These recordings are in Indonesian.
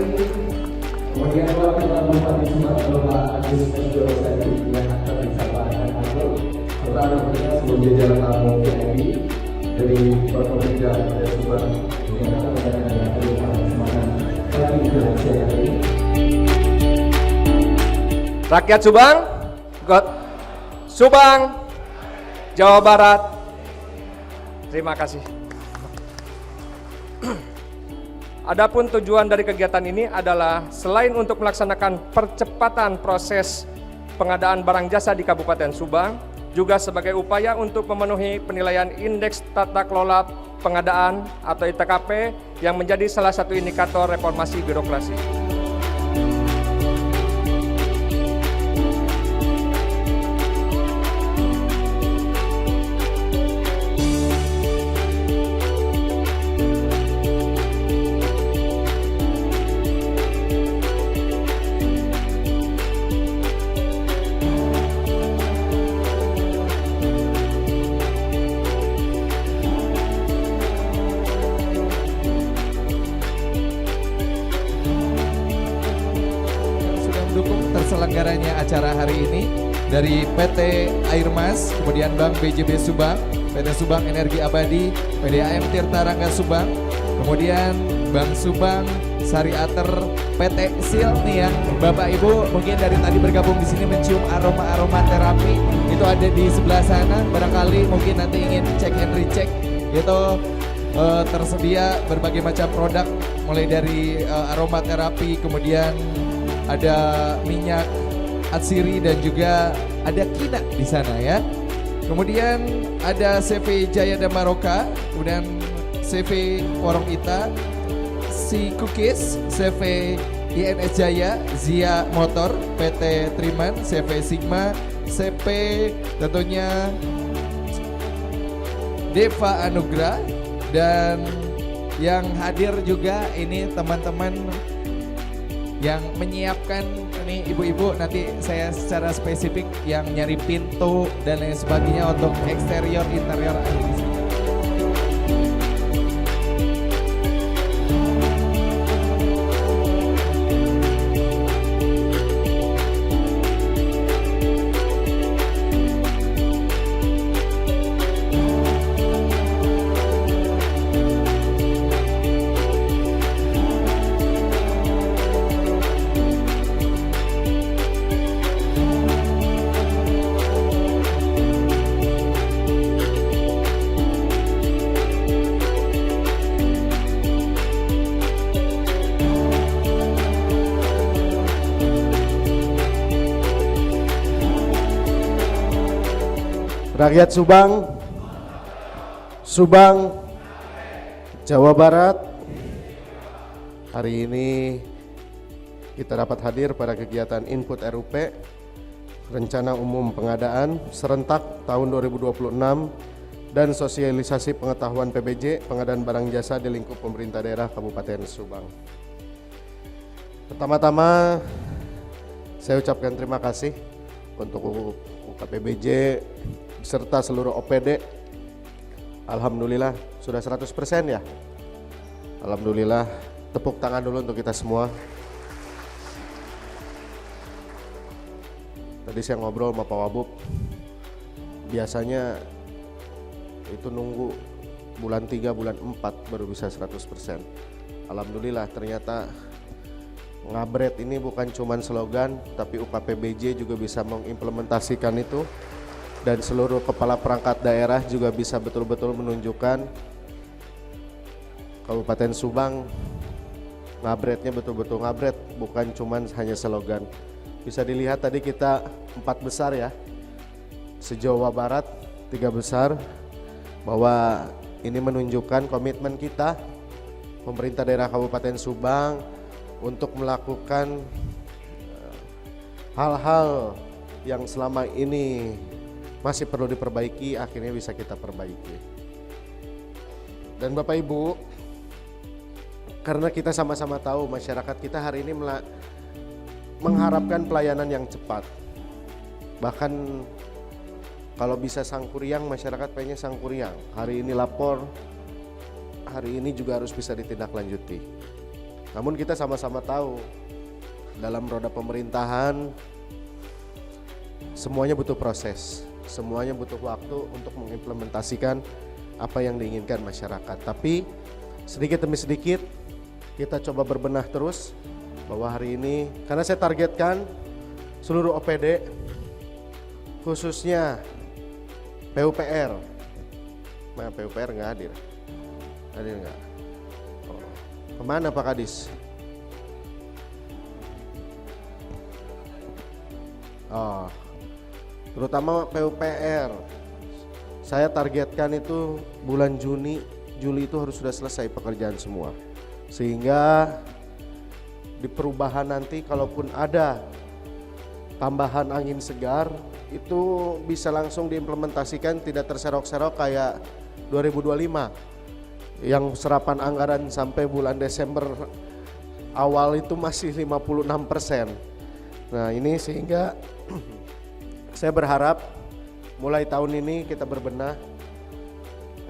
ini. Kemudian Wakil Bupati Subang Bapak Agus Hendro Sadi yang akan disampaikan langsung serta tentunya seluruh jajaran tamu VIP dari Forkopimda Kabupaten Subang yang akan mengadakan semangat bagi Indonesia ini. Rakyat Subang, Subang, Jawa Barat. Terima kasih. Adapun tujuan dari kegiatan ini adalah selain untuk melaksanakan percepatan proses pengadaan barang jasa di Kabupaten Subang, juga sebagai upaya untuk memenuhi penilaian Indeks Tata Kelola Pengadaan atau ITKP yang menjadi salah satu indikator reformasi birokrasi. Terselenggaranya acara hari ini dari PT Airmas, kemudian Bank BJB Subang, PT Subang Energi Abadi, PDAM Tirta Rangga Subang, kemudian Bank Subang, Sariater, PT Sil nih yang Bapak Ibu mungkin dari tadi bergabung di sini mencium aroma terapi itu ada di sebelah sana, barangkali mungkin nanti ingin cek and recheck itu tersedia berbagai macam produk mulai dari aromaterapi, kemudian ada minyak atsiri dan juga ada kina di sana ya. Kemudian ada CV Jaya Damaroka, kemudian CV Warung Ita, si Cookies, CV INS Jaya, Zia Motor, PT Triman, CV Sigma, CP tentunya Deva Anugrah, dan yang hadir juga ini teman-teman yang menyiapkan ini ibu-ibu, nanti saya secara spesifik yang nyari pintu dan lain sebagainya untuk eksterior interior ada di sini. Rakyat Subang, Subang, Jawa Barat, hari ini kita dapat hadir pada kegiatan Input RUP, Rencana Umum Pengadaan Serentak tahun 2026 dan sosialisasi pengetahuan PBJ pengadaan barang jasa di lingkup pemerintah daerah Kabupaten Subang. Pertama-tama saya ucapkan terima kasih untuk UKPBJ serta seluruh OPD. Alhamdulillah sudah 100% ya. Alhamdulillah, tepuk tangan dulu untuk kita semua. Tadi saya ngobrol sama Pak Wabub, biasanya itu nunggu bulan 3, bulan 4 baru bisa 100%. Alhamdulillah ternyata ngabret ini bukan cuma slogan, tapi UKPBJ juga bisa mengimplementasikan itu. Dan seluruh kepala perangkat daerah juga bisa betul-betul menunjukkan Kabupaten Subang ngabretnya betul-betul ngabret, bukan cuman hanya slogan. Bisa dilihat tadi kita 4 besar ya, se-Jawa Barat 3 besar, bahwa ini menunjukkan komitmen kita pemerintah daerah Kabupaten Subang untuk melakukan hal-hal yang selama ini masih perlu diperbaiki, akhirnya bisa kita perbaiki. Dan Bapak Ibu, karena kita sama-sama tahu masyarakat kita hari ini mengharapkan pelayanan yang cepat. Bahkan kalau bisa sangkuriang, masyarakat pengennya sangkuriang. Hari ini lapor, hari ini juga harus bisa ditindaklanjuti. Namun kita sama-sama tahu dalam roda pemerintahan semuanya butuh proses, semuanya butuh waktu untuk mengimplementasikan apa yang diinginkan masyarakat. Tapi sedikit demi sedikit kita coba berbenah terus bahwa hari ini, karena saya targetkan seluruh OPD khususnya PUPR. Nah, PUPR nggak hadir. Hadir nggak? Oh. Kemana Pak Kadis? Oh, terutama PUPR. Saya targetkan itu bulan Juli itu harus sudah selesai pekerjaan semua. Sehingga di perubahan nanti kalaupun ada tambahan angin segar itu bisa langsung diimplementasikan, tidak terserok-serok kayak 2025 yang serapan anggaran sampai bulan Desember awal itu masih 56%. Nah ini sehingga saya berharap mulai tahun ini kita berbenah,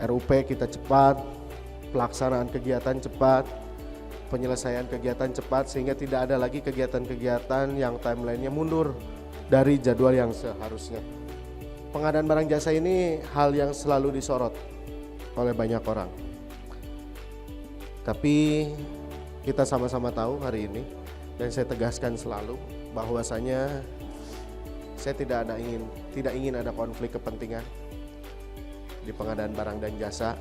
RUP kita cepat, pelaksanaan kegiatan cepat, penyelesaian kegiatan cepat sehingga tidak ada lagi kegiatan-kegiatan yang timelinenya mundur dari jadwal yang seharusnya. Pengadaan barang jasa ini hal yang selalu disorot oleh banyak orang. Tapi kita sama-sama tahu hari ini dan saya tegaskan selalu bahwasanya saya tidak ingin ada konflik kepentingan di pengadaan barang dan jasa.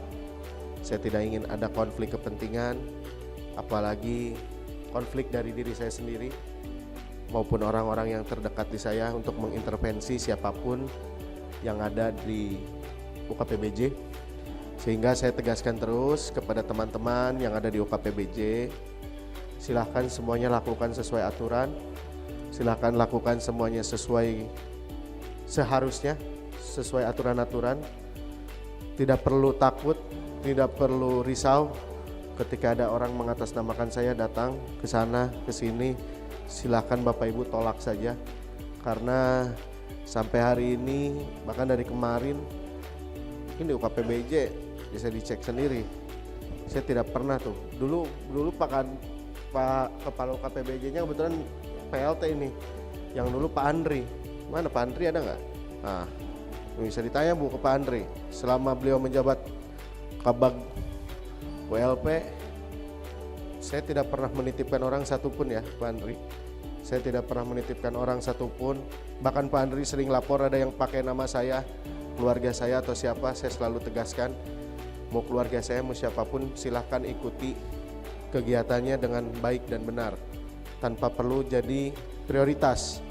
Saya tidak ingin ada konflik kepentingan, apalagi konflik dari diri saya sendiri maupun orang-orang yang terdekat di saya untuk mengintervensi siapapun yang ada di UKPBJ. Sehingga saya tegaskan terus kepada teman-teman yang ada di UKPBJ, silahkan semuanya lakukan sesuai aturan, silahkan lakukan semuanya sesuai seharusnya, sesuai aturan-aturan. Tidak perlu takut, tidak perlu risau ketika ada orang mengatasnamakan saya datang ke sana, ke sini. Silahkan Bapak Ibu tolak saja, karena sampai hari ini bahkan dari kemarin ini UKPBJ bisa dicek sendiri. Saya tidak pernah tuh. Dulu Pak Kepala UKPBJ-nya kebetulan PLT ini. Yang dulu Pak Andri. Mana Pak Andri, ada nggak? Nah, bisa ditanya Bu ke Pak Andri. Selama beliau menjabat Kabag WLP, saya tidak pernah menitipkan orang satupun ya Pak Andri. Saya tidak pernah menitipkan orang satupun. Bahkan Pak Andri sering lapor ada yang pakai nama saya, keluarga saya atau siapa, saya selalu tegaskan, mau keluarga saya mau siapapun silahkan ikuti kegiatannya dengan baik dan benar, tanpa perlu jadi prioritas.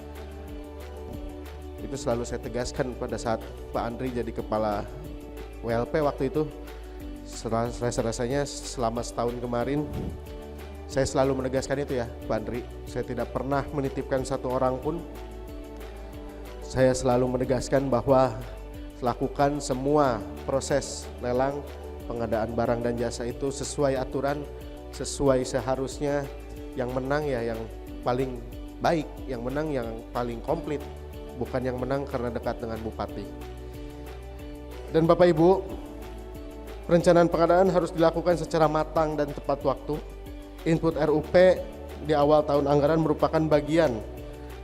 Itu selalu saya tegaskan pada saat Pak Andri jadi kepala WLP waktu itu. Rasanya selama setahun kemarin saya selalu menegaskan itu ya Pak Andri. Saya tidak pernah menitipkan satu orang pun. Saya selalu menegaskan bahwa lakukan semua proses lelang pengadaan barang dan jasa itu sesuai aturan, sesuai seharusnya. Yang menang ya yang paling baik, yang menang yang paling komplit, bukan yang menang karena dekat dengan bupati. Dan Bapak Ibu, perencanaan pengadaan harus dilakukan secara matang dan tepat waktu. Input RUP di awal tahun anggaran merupakan bagian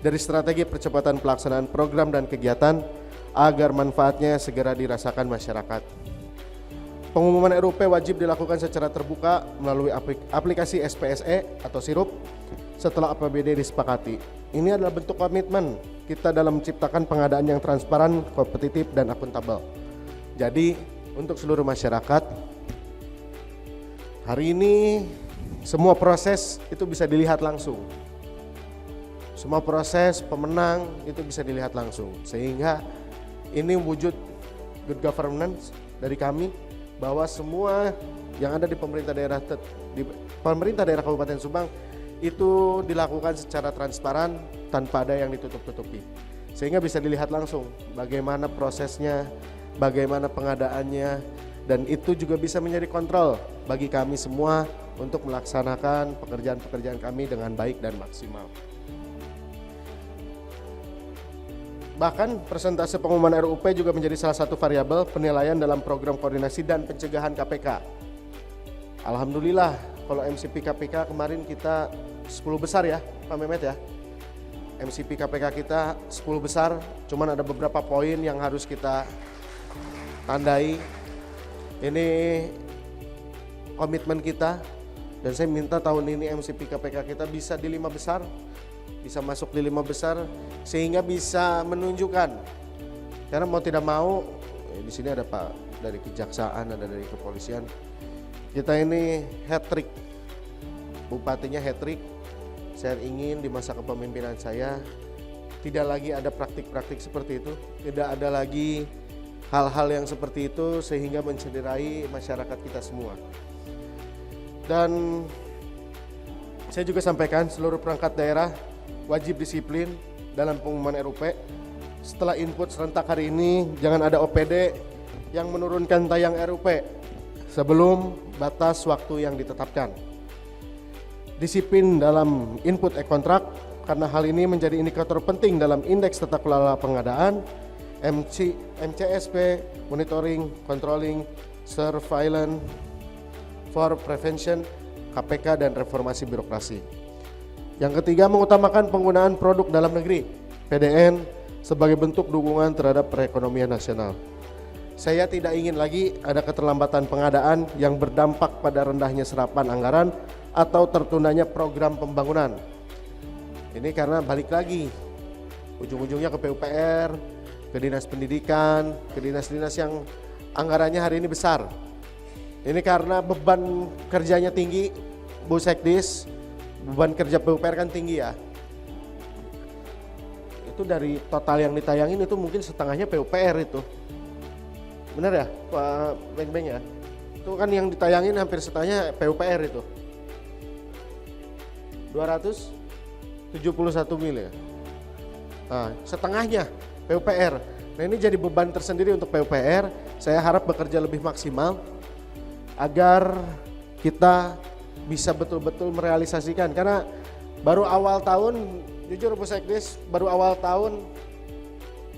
dari strategi percepatan pelaksanaan program dan kegiatan agar manfaatnya segera dirasakan masyarakat. Pengumuman RUP wajib dilakukan secara terbuka melalui aplikasi SPSE atau Sirup setelah APBD disepakati. Ini adalah bentuk komitmen kita dalam menciptakan pengadaan yang transparan, kompetitif, dan akuntabel. Jadi untuk seluruh masyarakat, hari ini semua proses itu bisa dilihat langsung. Semua proses pemenang itu bisa dilihat langsung. Sehingga ini wujud good governance dari kami, bahwa semua yang ada di pemerintah daerah Kabupaten Subang itu dilakukan secara transparan tanpa ada yang ditutup-tutupi. Sehingga bisa dilihat langsung bagaimana prosesnya, bagaimana pengadaannya, dan itu juga bisa menjadi kontrol bagi kami semua untuk melaksanakan pekerjaan-pekerjaan kami dengan baik dan maksimal. Bahkan persentase pengumuman RUP juga menjadi salah satu variabel penilaian dalam program koordinasi dan pencegahan KPK. Alhamdulillah kalau MCP KPK kemarin kita 10 besar ya Pak Mehmet ya. MCP KPK kita 10 besar, cuman ada beberapa poin yang harus kita tandai. Ini komitmen kita, dan saya minta tahun ini MCP KPK kita bisa di 5 besar, bisa masuk di 5 besar, sehingga bisa menunjukkan. Karena mau tidak mau, di sini ada Pak dari Kejaksaan, ada dari Kepolisian. Kita ini hat-trick, bupatinya hat-trick. Saya ingin di masa kepemimpinan saya tidak lagi ada praktik-praktik seperti itu, tidak ada lagi hal-hal yang seperti itu sehingga mencederai masyarakat kita semua. Dan saya juga sampaikan seluruh perangkat daerah wajib disiplin dalam pengumuman RUP. Setelah input serentak hari ini, jangan ada OPD yang menurunkan tayang RUP sebelum batas waktu yang ditetapkan. Disiplin dalam input e-kontrak, karena hal ini menjadi indikator penting dalam indeks tata kelola pengadaan, MCSP, monitoring, controlling, surveillance, for prevention, KPK, dan reformasi birokrasi. Yang ketiga, mengutamakan penggunaan produk dalam negeri, PDN, sebagai bentuk dukungan terhadap perekonomian nasional. Saya tidak ingin lagi ada keterlambatan pengadaan yang berdampak pada rendahnya serapan anggaran atau tertundanya program pembangunan. Ini karena balik lagi, ujung-ujungnya ke PUPR, ke Dinas Pendidikan, ke dinas-dinas yang anggarannya hari ini besar. Ini karena beban kerjanya tinggi, Bu Sekdis, beban kerja PUPR kan tinggi ya. Itu dari total yang ditayangin itu mungkin setengahnya PUPR itu. Benar ya Pak Beng-Beng ya? Itu kan yang ditayangin hampir setengahnya PUPR itu. 271 miliar. Nah, setengahnya PUPR. Nah, ini jadi beban tersendiri untuk PUPR. Saya harap bekerja lebih maksimal agar kita bisa betul-betul merealisasikan. Karena baru awal tahun, jujur Bu Sekdis, baru awal tahun,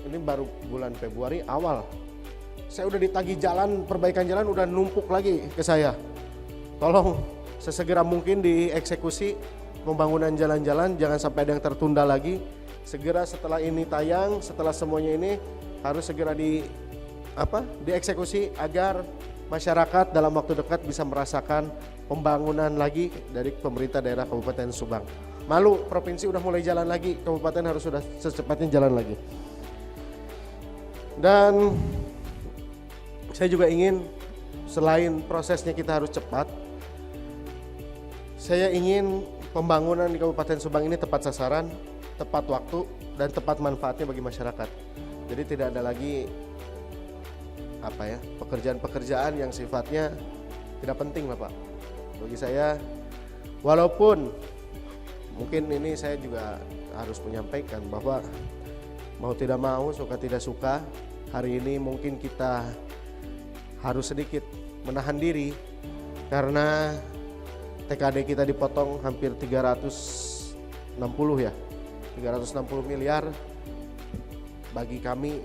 ini baru bulan Februari awal. Saya udah ditagih jalan, perbaikan jalan udah numpuk lagi ke saya. Tolong sesegera mungkin dieksekusi pembangunan jalan-jalan, jangan sampai ada yang tertunda lagi. Segera setelah ini tayang, setelah semuanya ini harus segera dieksekusi agar masyarakat dalam waktu dekat bisa merasakan pembangunan lagi dari pemerintah daerah Kabupaten Subang. Malu, provinsi udah mulai jalan lagi, kabupaten harus sudah secepatnya jalan lagi. Dan saya juga ingin selain prosesnya kita harus cepat, saya ingin pembangunan di Kabupaten Subang ini tepat sasaran, tepat waktu, dan tepat manfaatnya bagi masyarakat. Jadi tidak ada lagi pekerjaan-pekerjaan yang sifatnya tidak penting lah Pak. Bagi saya, walaupun mungkin ini saya juga harus menyampaikan bahwa mau tidak mau, suka tidak suka, hari ini mungkin kita harus sedikit menahan diri karena TKD kita dipotong hampir 360 ya, 360 miliar. Bagi kami,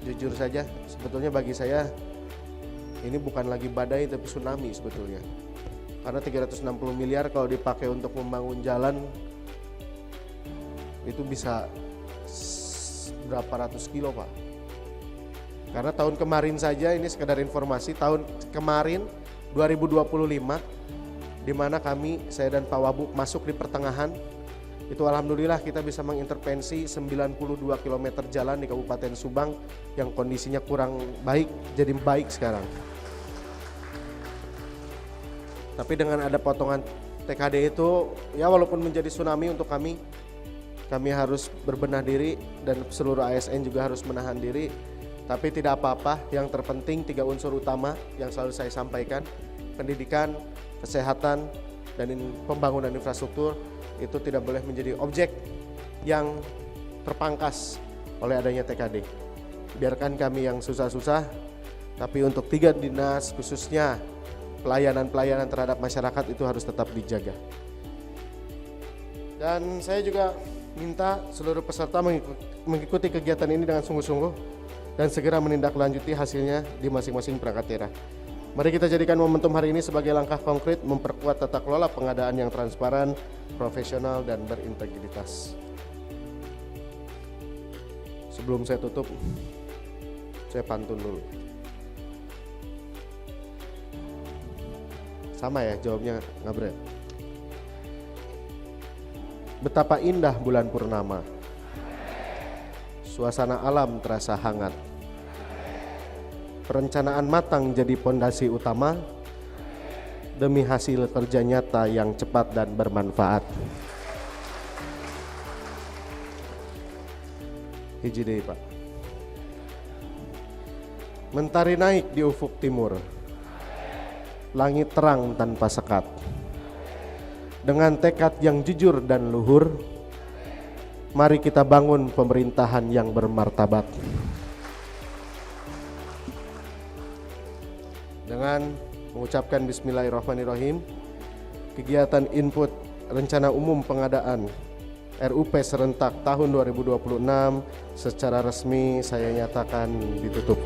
jujur saja, sebetulnya bagi saya ini bukan lagi badai tapi tsunami sebetulnya. Karena 360 miliar kalau dipakai untuk membangun jalan itu bisa berapa ratus kilo Pak. Karena tahun kemarin saja, ini sekedar informasi, tahun kemarin 2025 di mana saya dan Pak Wabuk masuk di pertengahan, itu alhamdulillah kita bisa mengintervensi 92 km jalan di Kabupaten Subang yang kondisinya kurang baik jadi baik sekarang. Tapi dengan ada potongan TKD itu, ya walaupun menjadi tsunami untuk kami harus berbenah diri dan seluruh ASN juga harus menahan diri. Tapi tidak apa-apa, yang terpenting 3 unsur utama yang selalu saya sampaikan, pendidikan, kesehatan, dan pembangunan infrastruktur itu tidak boleh menjadi objek yang terpangkas oleh adanya TKD. Biarkan kami yang susah-susah, tapi untuk 3 dinas khususnya pelayanan-pelayanan terhadap masyarakat itu harus tetap dijaga. Dan saya juga minta seluruh peserta mengikuti kegiatan ini dengan sungguh-sungguh dan segera menindaklanjuti hasilnya di masing-masing perangkat daerah. Mari kita jadikan momentum hari ini sebagai langkah konkret memperkuat tata kelola pengadaan yang transparan, profesional, dan berintegritas. Sebelum saya tutup, saya pantun dulu. Sama ya jawabnya, Ngabret. Betapa indah bulan purnama, suasana alam terasa hangat. Perencanaan matang jadi pondasi utama demi hasil kerja nyata yang cepat dan bermanfaat. Hiji deui, Pak. Mentari naik di ufuk timur, langit terang tanpa sekat. Dengan tekad yang jujur dan luhur, mari kita bangun pemerintahan yang bermartabat. Dengan mengucapkan bismillahirrahmanirrahim, kegiatan input rencana umum pengadaan RUP serentak tahun 2026 secara resmi saya nyatakan ditutup.